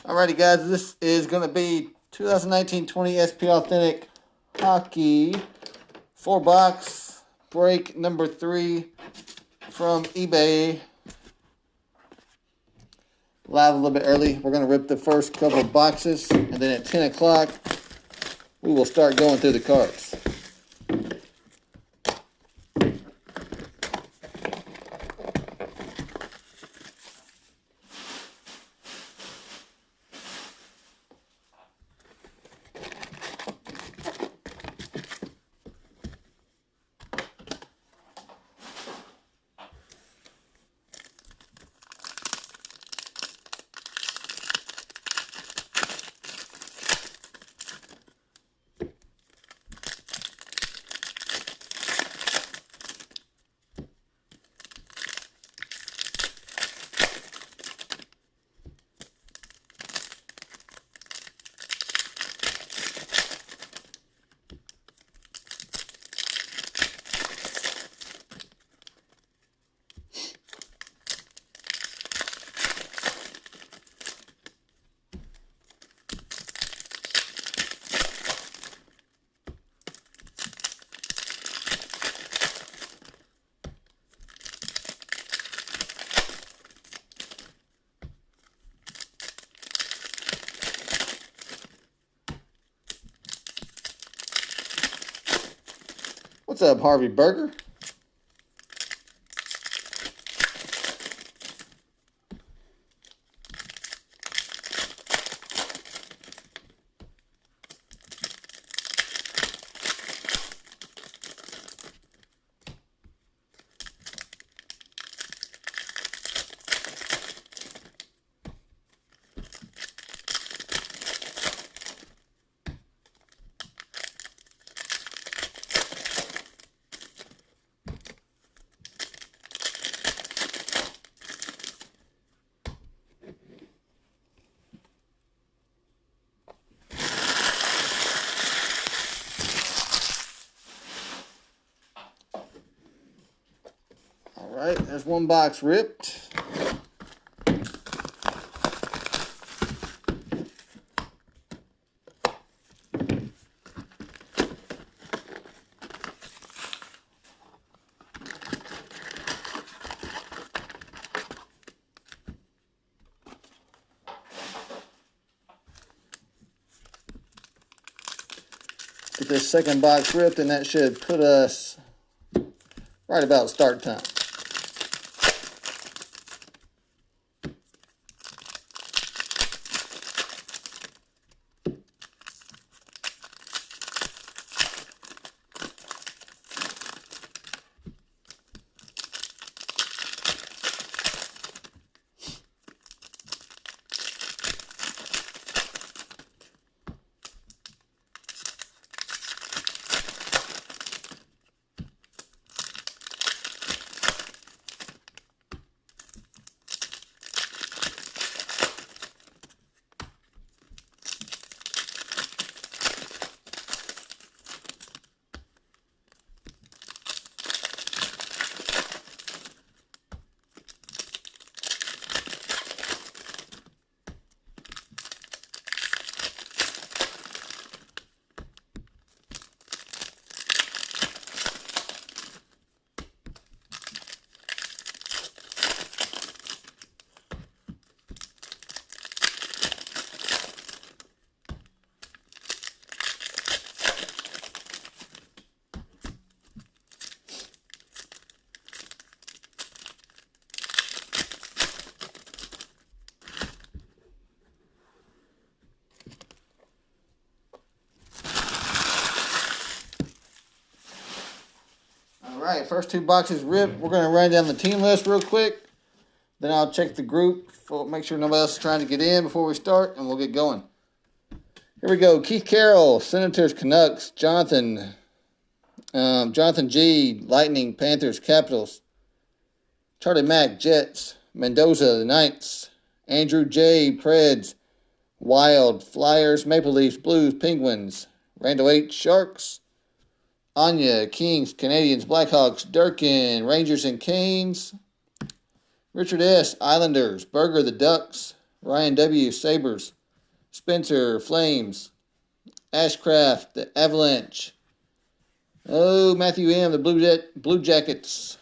Alrighty, guys, this is going to be 2019-20 SP Authentic Hockey 4-box break number 3 from eBay. Live a little bit early. We're going to rip the first couple of boxes, and then at 10 o'clock, we will start going through the cards. What's up, Harvey Burger? Alright, there's one box ripped. Get this second box ripped, and that should put us right about start time. Alright, first two boxes ripped. We're going to run down the team list real quick. Then I'll check the group, make sure nobody else is trying to get in before we start, and we'll get going. Here we go. Keith Carroll, Senators, Canucks. Jonathan G, Lightning, Panthers, Capitals. Charlie Mack, Jets. Mendoza, the Knights. Andrew J, Preds. Wild, Flyers, Maple Leafs, Blues, Penguins. Randall H, Sharks. Anya, Kings, Canadians, Blackhawks, Durkin, Rangers and Canes. Richard S, Islanders. Berger, the Ducks. Ryan W. Sabres. Spencer Flames. Ashcraft, the Avalanche. Oh, Matthew M. the Blue Jackets.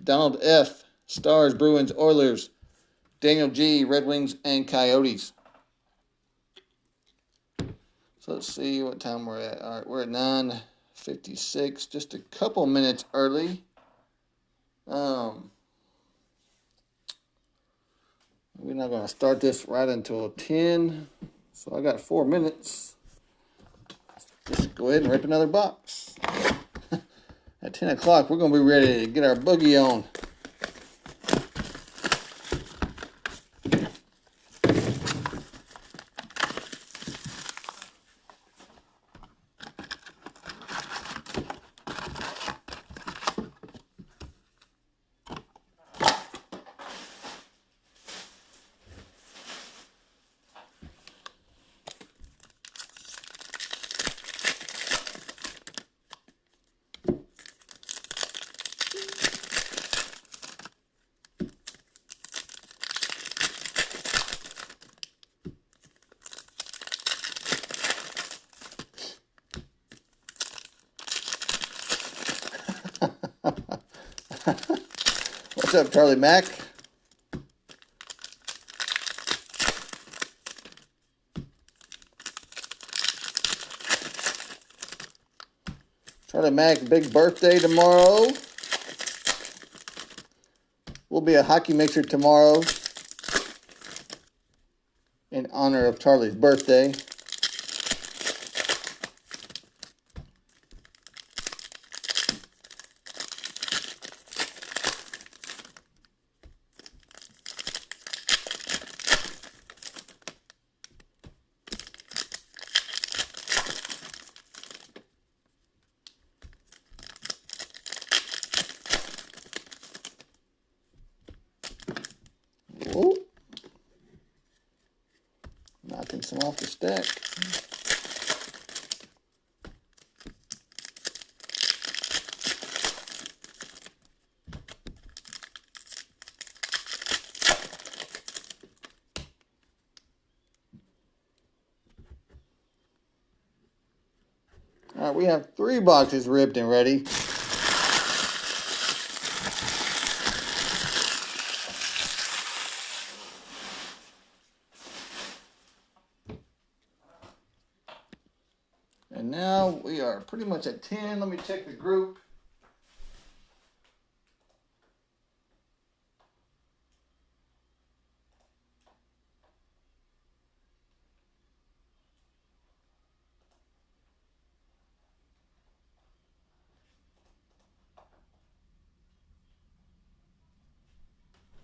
Donald F. Stars, Bruins, Oilers. Daniel G. Red Wings and Coyotes. So let's see what time we're at. All right, we're at 9:56, just a couple minutes early. We're not going to start this right until 10, so I got 4 minutes. Just go ahead and rip another box. At 10 o'clock, we're going to be ready to get our boogie on. What's up, Charlie Mack? Charlie Mack, big birthday tomorrow. Will be a hockey mixer tomorrow in honor of Charlie's birthday. Whoa. Knocking some off the stack. All right, we have 3 boxes ripped and ready. And now we are pretty much at 10. Let me check the group.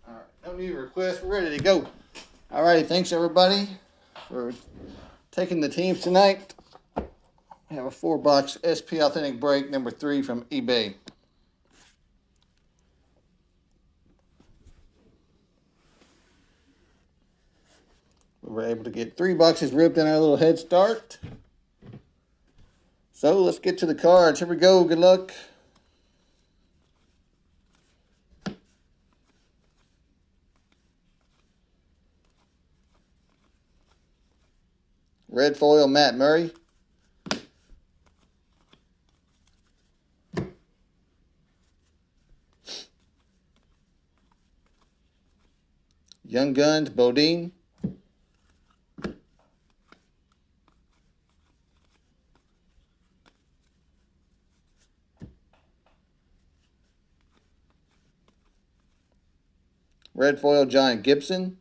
All right, no new requests. We're ready to go. All righty, thanks everybody for taking the teams tonight. We have a 4-box SP Authentic Break number 3 from eBay. We were able to get 3 boxes ripped in our little head start. So let's get to the cards. Here we go. Good luck. Red foil, Matt Murray. Young Guns, Bodine. Red foil, John Gibson.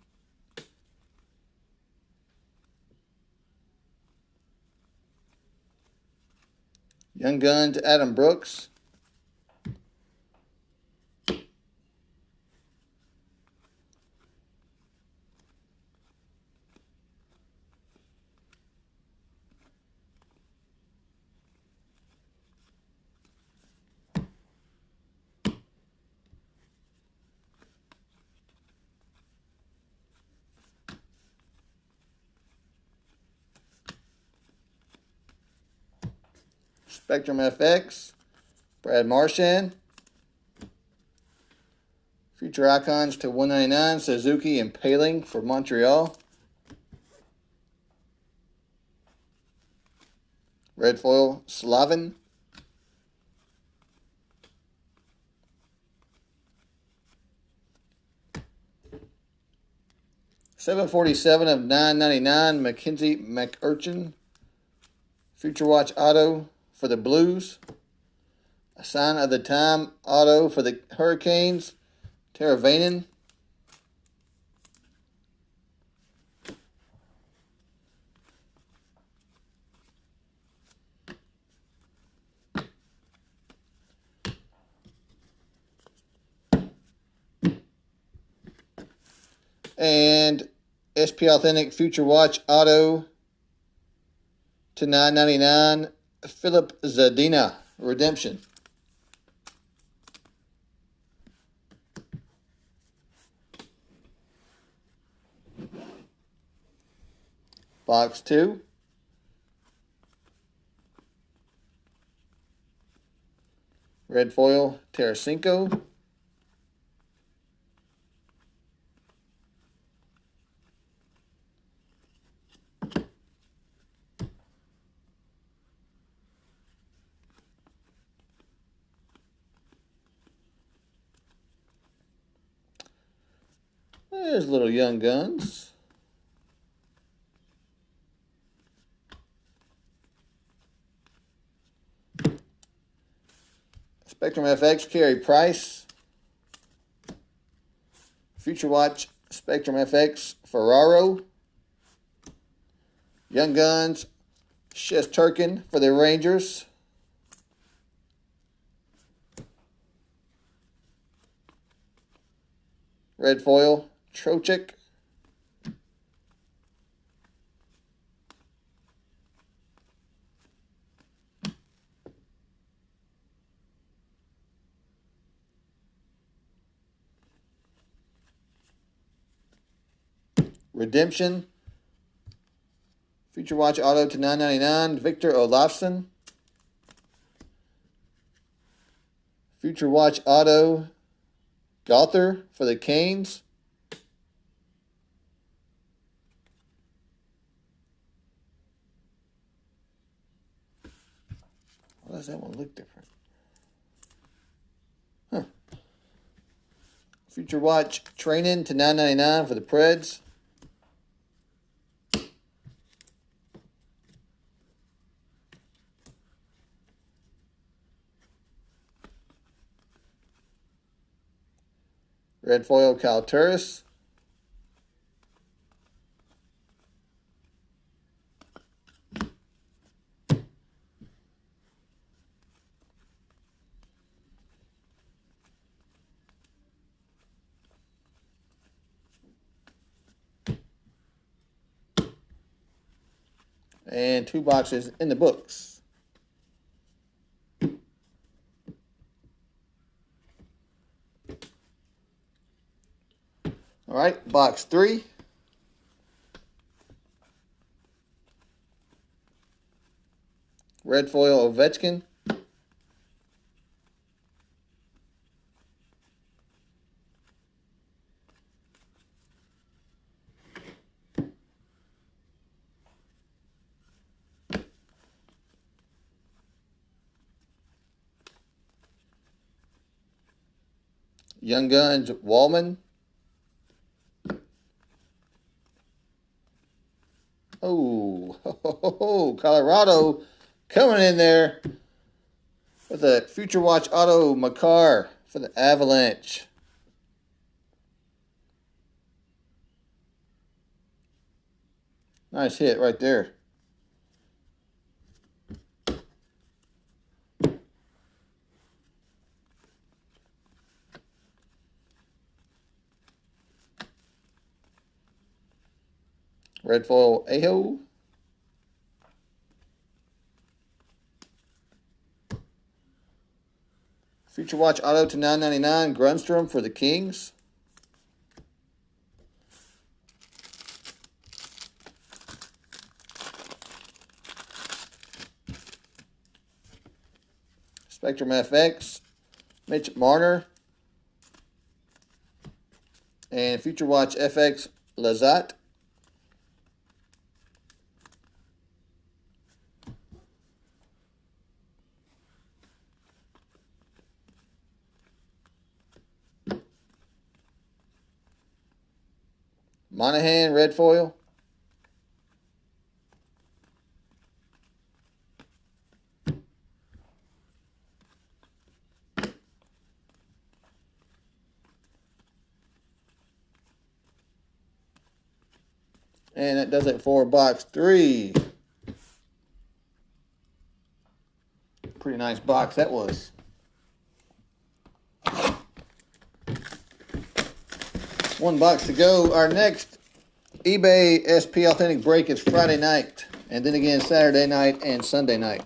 Young Guns, Adam Brooks. Spectrum FX, Brad Marchand. Future Icons to 199, Suzuki and Paling for Montreal. Red foil, Slavin. $747 of $9.99, Mackenzie McUrchin. Future Watch auto for the Blues. A Sign of the Time auto for the Hurricanes, Teravainen. And SP Authentic Future Watch auto to $9.99, Philip Zadina, redemption. Box 2. Red foil, Tarasenko. There's little Young Guns. Spectrum FX, Carey Price. Future Watch, Spectrum FX, Ferraro. Young Guns, Shesterkin for the Rangers. Red foil, Trocheck. Redemption. Future Watch auto to $9.99, Victor Olofsson. Future Watch auto, Gother for the Canes. Why does that one look different? Huh. Future Watch Training to $9.99 for the Preds. Red foil, Kyle Turris. And 2 boxes in the books. All right, box 3. Red foil, Ovechkin. Young Guns, Wallman. Oh, Colorado coming in there with a Future Watch auto, Makar for the Avalanche. Nice hit right there. Red foil, Aho. Future Watch auto to $9.99, Grundstrom for the Kings. Spectrum FX, Mitch Marner. And Future Watch FX, Lazat. Monahan, red foil. And that does it for box 3. Pretty nice box that was. One box to go. Our next eBay SP Authentic break is Friday night. And then again Saturday night and Sunday night.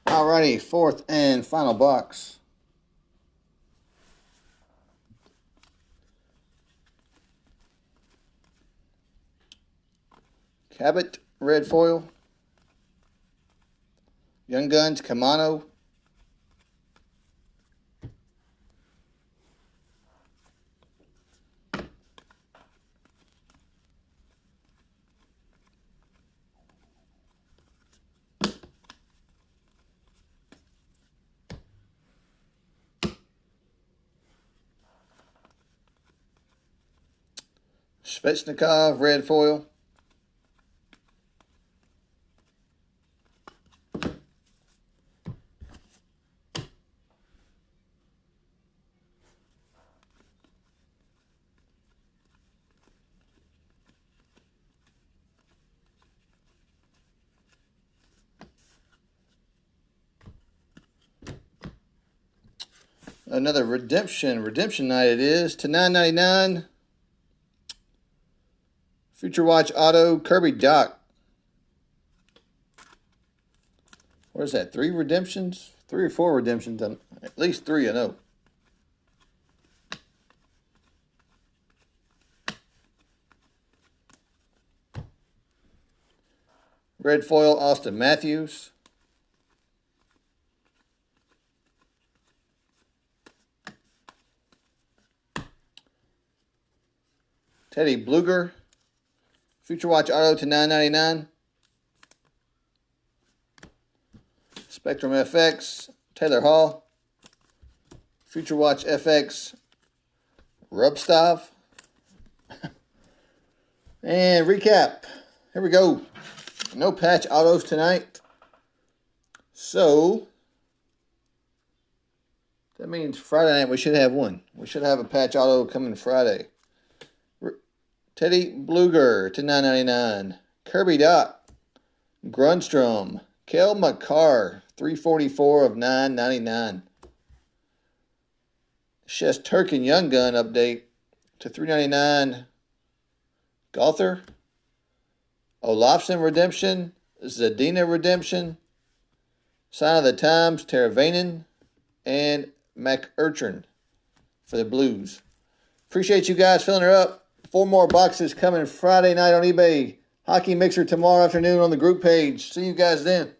Alrighty, fourth and final box. Cabot, red foil. Young Guns, Kamano. Svechnikov, red foil. Another redemption night it is, to $9.99. Future Watch Auto, Kirby Doc. What is that, 3 redemptions? 3 or 4 redemptions, at least 3 I know. Red foil, Austin Matthews. Teddy Bluger. Future Watch Auto to $9.99. Spectrum FX, Taylor Hall. Future Watch FX, Rubstov. And recap. Here we go. No patch autos tonight. So, that means Friday night we should have one. We should have a patch auto coming Friday. Teddy Bluger to $9.99. Kirby Doc. Grunstrom. Kel McCarr, 344 of $9.99. Shesterkin Young Gun update to $3.99. Gother. Olafson redemption. Zadina redemption. Sign of the Times, Teravainen, and McEachern for the Blues. Appreciate you guys filling her up. 4 more boxes coming Friday night on eBay. Hockey Mixer tomorrow afternoon on the group page. See you guys then.